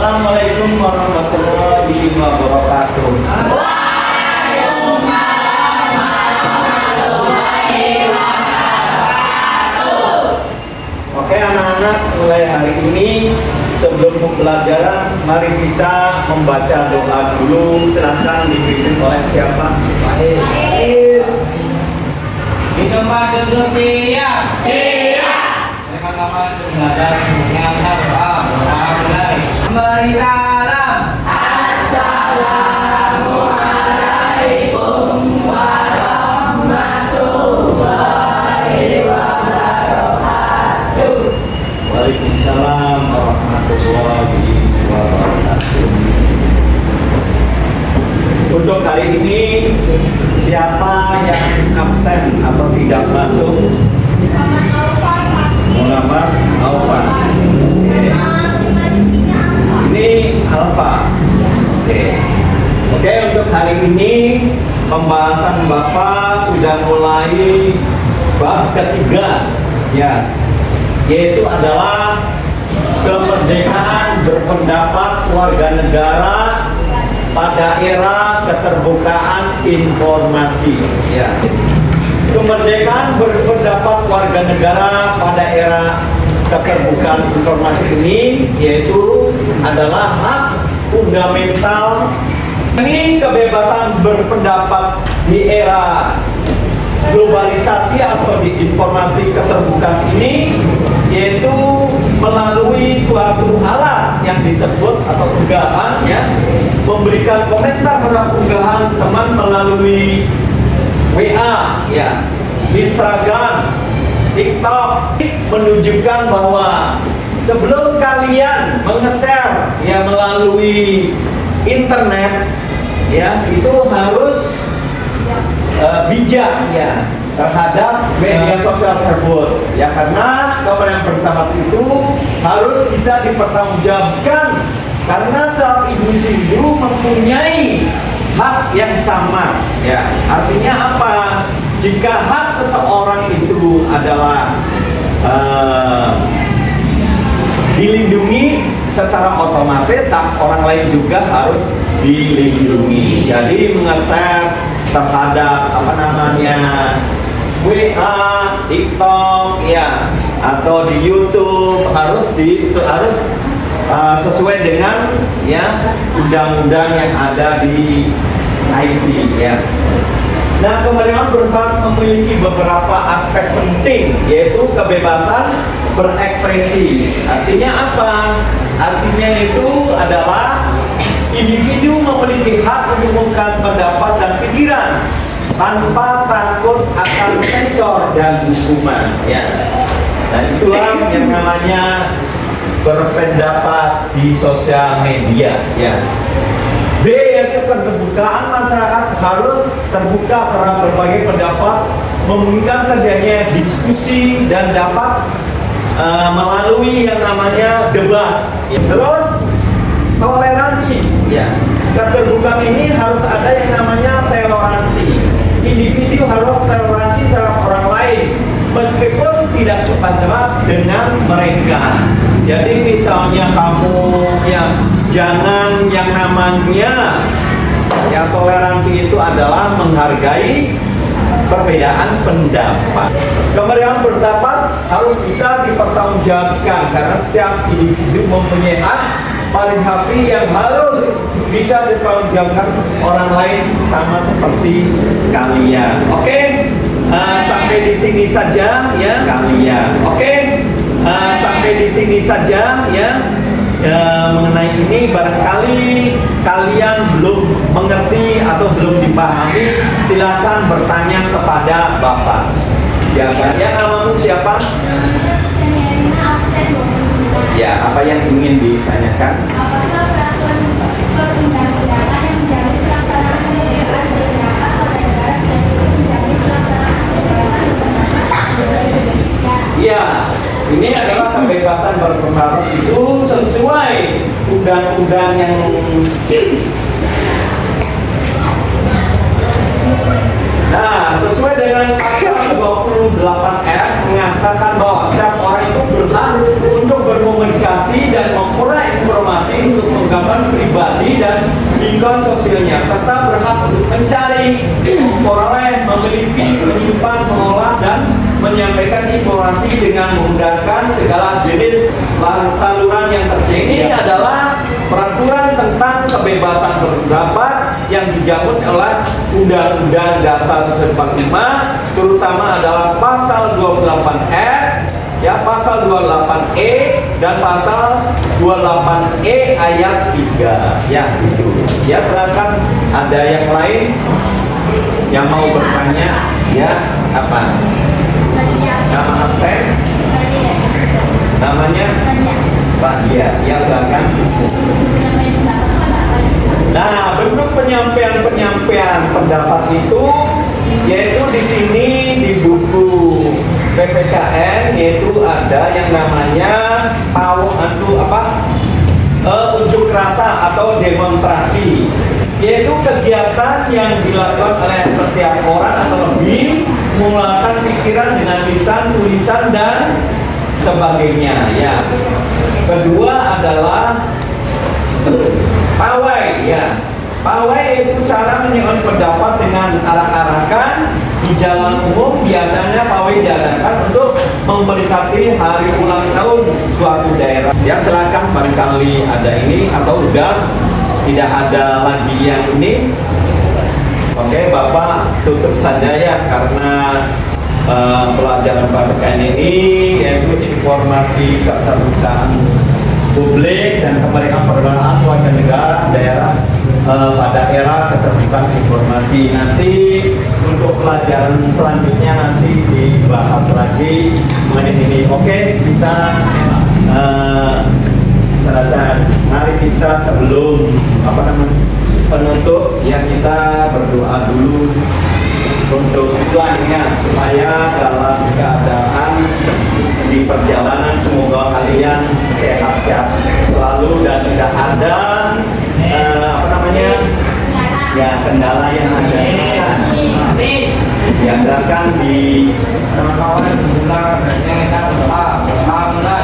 Assalamualaikum warahmatullahi wabarakatuh. Oke anak-anak, mulai hari ini sebelum pembelajaran mari kita membaca doa dulu. Silahkan dipimpin oleh siapa? Baik. Kita baca dulu siap. Mereka kapan belajar mengenal doa. Mulai. Beri salam. Assalamualaikum warahmatullahi wabarakatuh. Waalaikumsalam warahmatullahi wabarakatuh. Untuk kali ini siapa yang absen atau tidak masuk? Muhammad Alfa. Ini Alfa. Oke, untuk hari ini pembahasan Bapak sudah mulai bab ketiga, ya, yaitu adalah kemerdekaan berpendapat warga negara pada era keterbukaan informasi, ya. Kemerdekaan berpendapat warga negara pada era keterbukaan informasi ini yaitu adalah hak fundamental. Ini kebebasan berpendapat di era globalisasi atau di informasi keterbukaan ini yaitu melalui suatu alat yang disebut atau unggahan, ya, memberikan komentar terhadap unggahan teman melalui WA, ya, Instagram, TikTok, menunjukkan bahwa sebelum kalian menge-share, ya, melalui internet, ya, itu harus bijak, ya, terhadap media sosial tersebut, ya, karena kemerdekaan berpendapat itu harus bisa dipertanggungjawabkan karena setiap individu mempunyai hak yang sama, ya. Artinya apa? Jika hak seseorang itu adalah dilindungi, secara otomatis hak orang lain juga harus dilindungi. Jadi nge-share terhadap WA, TikTok, ya, atau di YouTube harus sesuai dengan, ya, undang-undang yang ada di IT, ya. Nah, kemerdekaan berpendapat memiliki beberapa aspek penting, yaitu kebebasan berekspresi. Artinya apa? Artinya itu adalah individu memiliki hak untuk mengungkapkan pendapat dan pikiran tanpa takut akan sensor dan hukuman, ya. Dan itulah yang namanya berpendapat di sosial media, ya. B, yaitu keterbukaan masyarakat harus terbuka terhadap berbagai pendapat, memungkinkan terjadinya diskusi dan dapat melalui yang namanya debat, ya. Terus toleransi, ya. Keterbukaan ini harus ada yang namanya toleransi. Individu harus toleransi terhadap orang lain meskipun tidak sependapat dengan mereka. Jadi misalnya kamu, ya, jangan yang namanya, ya, toleransi itu adalah menghargai perbedaan pendapat. Kemerdekaan berpendapat harus bisa dipertanggungjawabkan karena setiap individu mempunyai hak privasi yang harus bisa dipertanggungjawabkan orang lain sama seperti kalian. Oke? Sampai di sini saja, ya, kalian. Oke? Sampai di sini saja, ya. Mengenai ini barangkali kalian belum mengerti atau belum dipahami, silakan bertanya kepada Bapak. Ya, namamu siapa? Ya, apa yang ingin ditanyakan? Apakah peraturan perundang-undangan yang menjamin pelaksanaan kemerdekaan berpendapat pada negara sekaligus menjamin pelaksanaan kebebasan berpendapat di Indonesia? Ya, ini adalah kebebasan berpendapat itu sesuai undang-undang yang sesuai dengan pasal 28F mengatakan bahwa setiap orang itu berhak untuk berkomunikasi dan memperoleh informasi untuk berhak untuk mencari, memperoleh, memiliki, menyimpan, mengolah, dan menyampaikan informasi dengan menggunakan segala jenis saluran yang tersedia. Ini adalah peraturan tentang kebebasan berpendapat yang dijamin oleh Undang-Undang Dasar 1945, terutama adalah pasal 28F, ya, pasal 28E dan pasal 28E ayat 3. Ya, itu. Ya, silakan ada yang lain yang mau bertanya, ya, apa? Nama absen? Namanya? Pak Dia. Ya, silakan. Nah, bentuk penyampaian pendapat itu yaitu di sini di buku PPKN yaitu ada yang namanya unjuk rasa atau demonstrasi, yaitu kegiatan yang dilakukan oleh setiap orang atau lebih menggunakan pikiran dengan lisan, tulisan, dan sebagainya. Ya. Kedua adalah pawai, ya. Pawai itu cara menyampaikan pendapat dengan arak-arakan di jalan umum. Biasanya pawai diadakan untuk memperingati hari ulang tahun suatu daerah. Ya, silakan barangkali ada ini atau udah tidak ada lagi yang ini. Oke, Bapak tutup saja ya, karena pelajaran PPKN ini yaitu informasi keterbukaan publik dan kemerdekaan warga negara daerah pada era keterbukaan informasi. Nanti untuk pelajaran selanjutnya nanti dibahas lagi mengenai ini. Oke, kita serasa mari kita sebelum penutup ya, kita berdoa dulu untuk semuanya supaya dalam keadaan di perjalanan semoga kalian sehat-sehat selalu dan tidak ada kendala yang ada. Ya, silakan di Kawan-kawan, yang kita berdoa, alhamdulillah.